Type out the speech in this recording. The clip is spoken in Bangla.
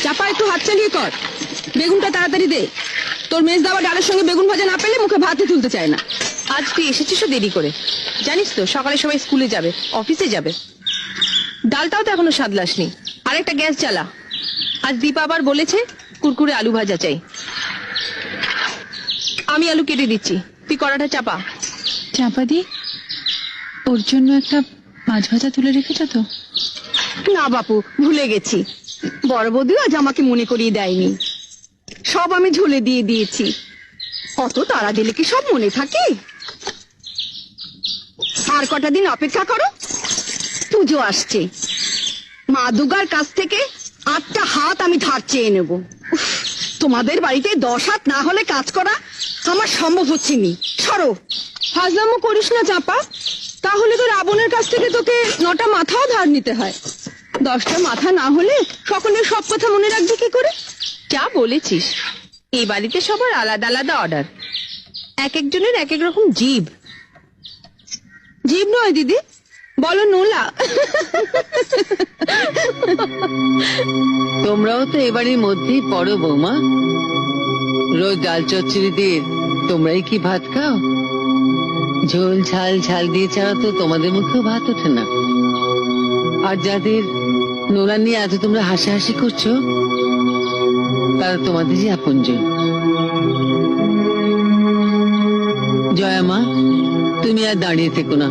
চাপা একটু হাত চালিয়ে কর, বেগুনটা তাড়াতাড়ি দে। তোর মেজ দাওয়া ডালের সঙ্গে বেগুন ভাজা না পেলে মুখে ভাতই তুলতে চায় না। আজ তুই এসেছিস দেরি করে, জানিস তো সকালে সবাই স্কুলে যাবে, অফিসে যাবে। ডালটাও তো এখনো সাদলাসনি। আর একটা গ্যাস জ্বালা। আজ দীপা আবার বলেছে কুরকুরে আলু ভাজা চাই। আমি আলু কেটে দিচ্ছি, তুই কড়াটা চাপা। চাপা দি, ওর জন্য একটা মাছ ভাজা তুলে রেখেছ তো? না বাপু, ভুলে গেছি। বড় বৌদিও আজ আমাকে মনে করিয়ে দেয়নি। সব আমি ঝুলে দিয়ে দিয়েছি। অত তাড়া দিলে কি সব মনে থাকে? আর কটা দিন অপেক্ষা করো, পুজো আসছে। মা দুর্গার কাছ থেকে 8টা হাত আমি ধার চেয়ে নেব। উফ, তোমাদের বাড়িতে 10 হাত না হলে কাজ করা আমার সম্ভব হচ্ছে নি। সরো। হাজলামো করিস না চাপা, তাহলে তো রাবণের কাছ থেকে তোকে 9টা মাথাও ধার নিতে হয়। 10টা মাথা না হলে সকলের সব কথা মনে রাখবি কি করে? যা বলেছিস, এই বাড়িতে সবার আলাদা আলাদা অর্ডার, এক একজনের এক এক রকম জিভ। জীব নয় দিদি, বলো নোলা। তোমরাও তো এবারের মধ্যেই পড়ো বৌমা। রোজ ডাল চচ্চড়ি দিয়ে তোমরাই কি ভাত খাও? ঝোল ঝাল ঝাল দিয়ে ছাড়া তো তোমাদের মুখেও ভাত ওঠে না। আর যাদের নোলা নিয়ে এত তোমরা হাসাহাসি করছো, তারা তোমাদেরই আপনজন। জয়া মা, তুমি আর দাঁড়িয়ে থেকো না,